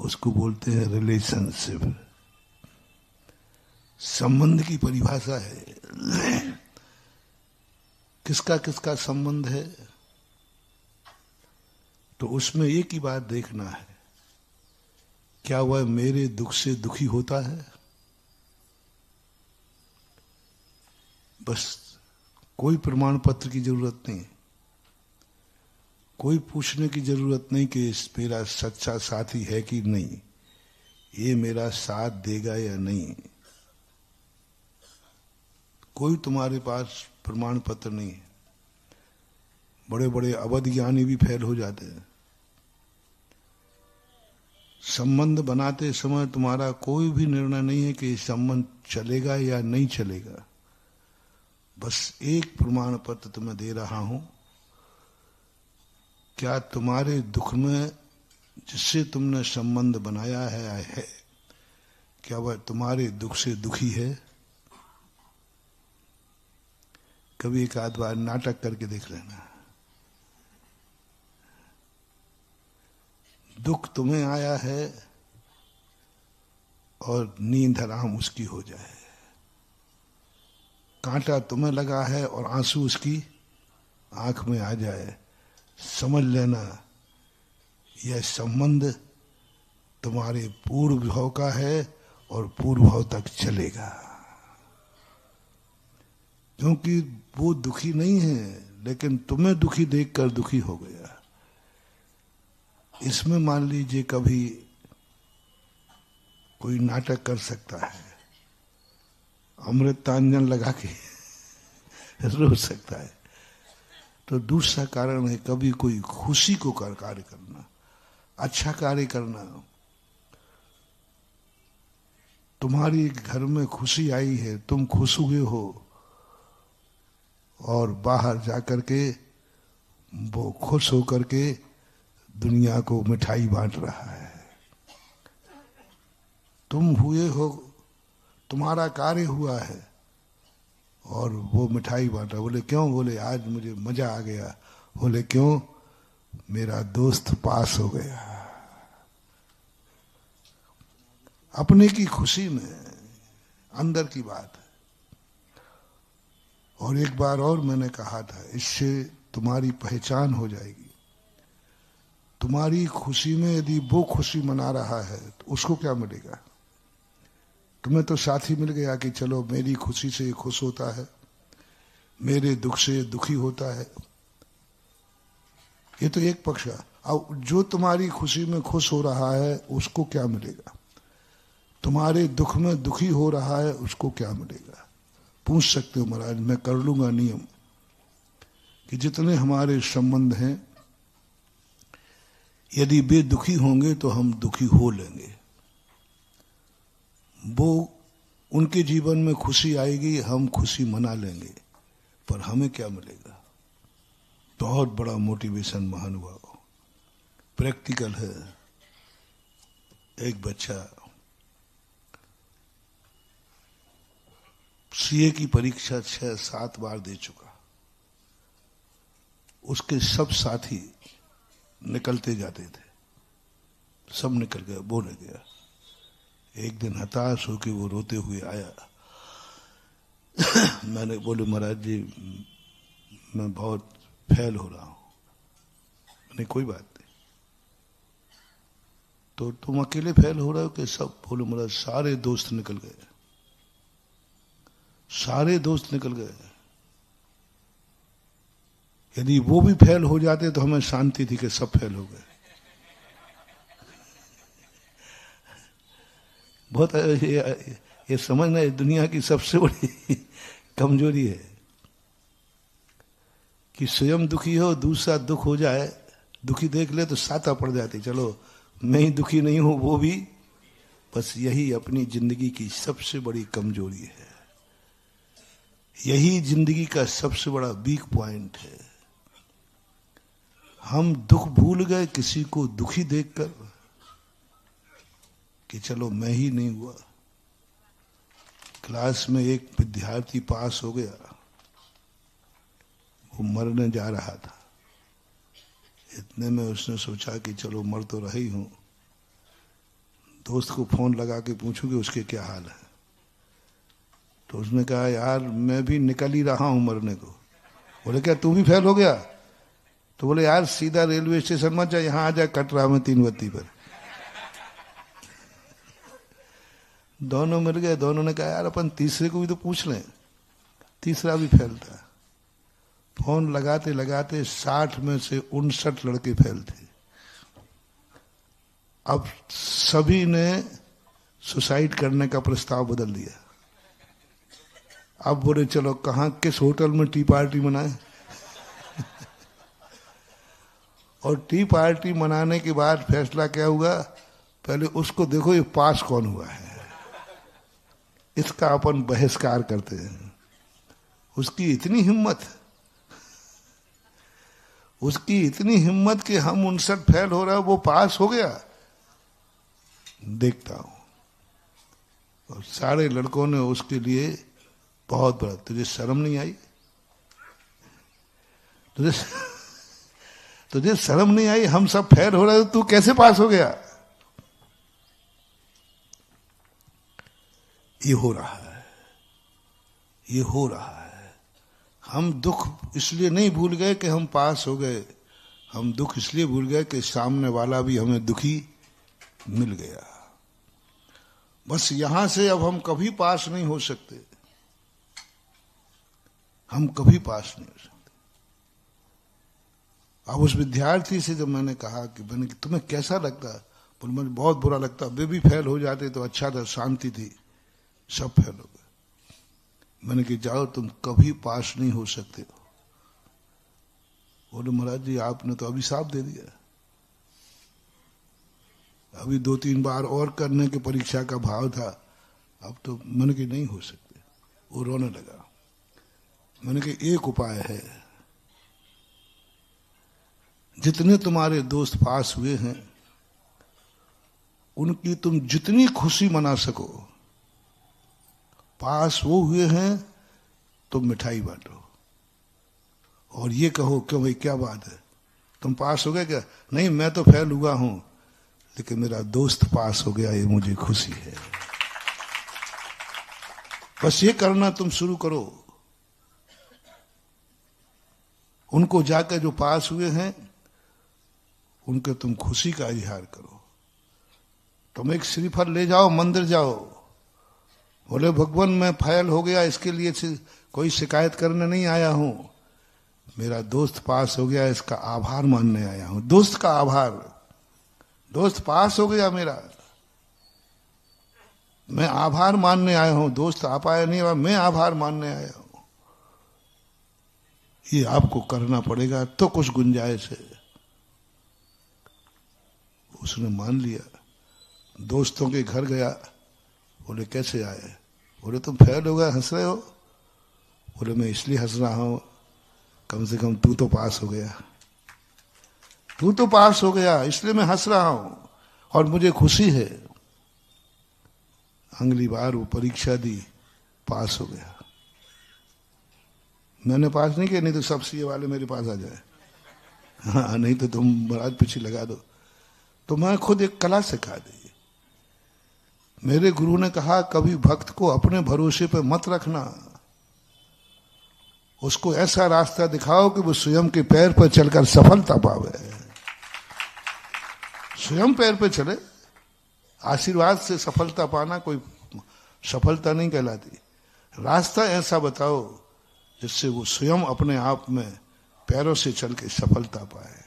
उसको बोलते हैं रिलेशनशिप। संबंध की परिभाषा है, किसका किसका संबंध है, तो उसमें एक ही बात देखना है, क्या वह मेरे दुख से दुखी होता है? बस, कोई प्रमाण पत्र की जरूरत नहीं, कोई पूछने की जरूरत नहीं कि मेरा सच्चा साथी है कि नहीं, ये मेरा साथ देगा या नहीं। कोई तुम्हारे पास प्रमाण पत्र नहीं है। बड़े बड़े अवध ज्ञानी भी फेल हो जाते हैं। संबंध बनाते समय तुम्हारा कोई भी निर्णय नहीं है कि संबंध चलेगा या नहीं चलेगा। बस एक प्रमाण पत्र तुम्हें दे रहा हूं, क्या तुम्हारे दुख में जिससे तुमने संबंध बनाया है क्या वह तुम्हारे दुख से दुखी है? कभी एक आध बार नाटक करके देख लेना। दुख तुम्हें आया है और नींद हराम उसकी हो जाए, कांटा तुम्हें लगा है और आंसू उसकी आंख में आ जाए, समझ लेना यह संबंध तुम्हारे पूर्व भाव का है और पूर्व भाव तक चलेगा। क्योंकि वो दुखी नहीं है, लेकिन तुम्हें दुखी देखकर दुखी हो गया। इसमें मान लीजिए कभी कोई नाटक कर सकता है, अमृतांजन लगा के रो सकता है। तो दूसरा कारण है, कभी कोई खुशी को कार्य करना, अच्छा कार्य करना। तुम्हारी घर में खुशी आई है, तुम खुश हुए हो और बाहर जाकर के वो खुश होकर के दुनिया को मिठाई बांट रहा है। तुम हुए हो, तुम्हारा कार्य हुआ है और वो मिठाई बांटा। बोले क्यों? बोले आज मुझे मजा आ गया। बोले क्यों? मेरा दोस्त पास हो गया। अपने की खुशी में अंदर की बात है। और एक बार और मैंने कहा था, इससे तुम्हारी पहचान हो जाएगी। तुम्हारी खुशी में यदि वो खुशी मना रहा है तो उसको क्या मिलेगा? तुम्हें तो साथी मिल गया कि चलो मेरी खुशी से खुश होता है, मेरे दुख से दुखी होता है। ये तो एक पक्ष है। अब जो तुम्हारी खुशी में खुश हो रहा है उसको क्या मिलेगा? तुम्हारे दुख में दुखी हो रहा है उसको क्या मिलेगा? पूछ सकते हो महाराज, मैं कर लूंगा नियम कि जितने हमारे संबंध हैं यदि वे दुखी होंगे तो हम दुखी हो लेंगे। वो उनके जीवन में खुशी आएगी, हम खुशी मना लेंगे, पर हमें क्या मिलेगा? बहुत बड़ा मोटिवेशन महानुभाव, प्रैक्टिकल है। एक बच्चा सीए की परीक्षा 6-7 बार दे चुका, उसके सब साथी निकलते जाते थे, सब निकल गया, वो रह गया। एक दिन हताश होकर वो रोते हुए आया। मैंने बोले महाराज जी मैं बहुत फेल हो रहा हूं। मैंने कोई बात नहीं, तो तुम अकेले फेल हो रहे हो कि सब? बोले महाराज सारे दोस्त निकल गए, सारे दोस्त निकल गए। यदि वो भी फेल हो जाते तो हमें शांति थी कि सब फेल हो गए। बहुत ये समझना है दुनिया की सबसे बड़ी कमजोरी है कि स्वयं दुखी हो, दूसरा दुख हो जाए, दुखी देख ले तो साता पड़ जाती, चलो मैं ही दुखी नहीं हूं वो भी। बस यही अपनी जिंदगी की सबसे बड़ी कमजोरी है, यही जिंदगी का सबसे बड़ा वीक पॉइंट है। हम दुख भूल गए किसी को दुखी देखकर कि चलो मैं ही नहीं हुआ। क्लास में एक विद्यार्थी पास हो गया, वो मरने जा रहा था। इतने में उसने सोचा कि चलो मर तो रही हूं, दोस्त को फोन लगा के पूछूं कि उसके क्या हाल है। तो उसने कहा यार मैं भी निकल ही रहा हूं मरने को। बोले क्या तू भी फेल हो गया? तो बोले यार सीधा रेलवे स्टेशन मत जा, यहां आ जा कटरा में 3 बत्ती पर। दोनों मिल गए। दोनों ने कहा यार अपन तीसरे को भी तो पूछ लें। तीसरा भी फेल था। फोन लगाते लगाते 60 में से 59 लड़के फेल थे। अब सभी ने सुसाइड करने का प्रस्ताव बदल दिया। अब बोले चलो कहाँ किस होटल में टी पार्टी मनाए। और टी पार्टी मनाने के बाद फैसला क्या हुआ, पहले उसको देखो ये पास कौन हुआ है, इसका अपन बहिष्कार करते हैं। उसकी इतनी हिम्मत कि हम 59 फेल हो रहा है, वो पास हो गया। देखता हूं। और सारे लड़कों ने उसके लिए बहुत बड़ा, तुझे शर्म नहीं आई? तुझे शर्म नहीं आई? हम सब फेल हो रहे, तू कैसे पास हो गया? ये हो रहा है, ये हो रहा है। हम दुख इसलिए नहीं भूल गए कि हम पास हो गए, हम दुख इसलिए भूल गए कि सामने वाला भी हमें दुखी मिल गया। बस यहां से अब हम कभी पास नहीं हो सकते, हम कभी पास नहीं हो सकते। अब उस विद्यार्थी से जब मैंने कहा कि तुम्हें कैसा लगता? बोले मुझे बहुत बुरा लगता, वे भी फेल हो जाते तो अच्छा था, शांति थी। सब फेल हो गए। मैंने कहा जाओ तुम कभी पास नहीं हो सकते हो। बोले महाराज जी आपने तो अभिशाप दे दिया, अभी 2-3 बार और करने की परीक्षा का भाव था, अब तो मैंने कहा नहीं हो सकते। वो रोने लगा। मैंने कहा एक उपाय है, जितने तुम्हारे दोस्त पास हुए हैं उनकी तुम जितनी खुशी मना सको, पास वो हुए हैं तो मिठाई बांटो और ये कहो क्यों भाई क्या बात है, तुम पास हो गए क्या? नहीं मैं तो फेल हुआ हूं, लेकिन मेरा दोस्त पास हो गया, ये मुझे खुशी है। बस ये करना तुम शुरू करो। उनको जाकर जो पास हुए हैं उनके तुम खुशी का इजहार करो। तुम एक श्रीफल ले जाओ, मंदिर जाओ, बोले भगवान मैं फेल हो गया, इसके लिए कोई शिकायत करने नहीं आया हूं, मेरा दोस्त पास हो गया, इसका आभार मानने आया हूं। दोस्त का आभार, दोस्त पास हो गया मेरा, मैं आभार मानने आया हूं। दोस्त आ पाया नहीं हुआ, मैं आभार मानने आया हूं। ये आपको करना पड़ेगा तो कुछ गुंजाइश है। उसने मान लिया। दोस्तों के घर गया, बोले कैसे आए? बोले तुम फेल हो गए, हंस रहे हो? बोले मैं इसलिए हंस रहा हूं, कम से कम तू तो पास हो गया, तू तो पास हो गया, इसलिए मैं हंस रहा हूं और मुझे खुशी है। अगली बार वो परीक्षा दी, पास हो गया। मैंने पास नहीं किया, नहीं तो सब सीए वाले मेरे पास आ जाए। हाँ नहीं तो तुम महाराज पीछे लगा दो। तो मैं खुद एक कला सिखा दी। मेरे गुरु ने कहा कभी भक्त को अपने भरोसे पर मत रखना, उसको ऐसा रास्ता दिखाओ कि वो स्वयं के पैर पर चलकर सफलता पावे। स्वयं पैर पर चले। आशीर्वाद से सफलता पाना कोई सफलता नहीं कहलाती। रास्ता ऐसा बताओ जिससे वो स्वयं अपने आप में पैरों से चल के सफलता पाए।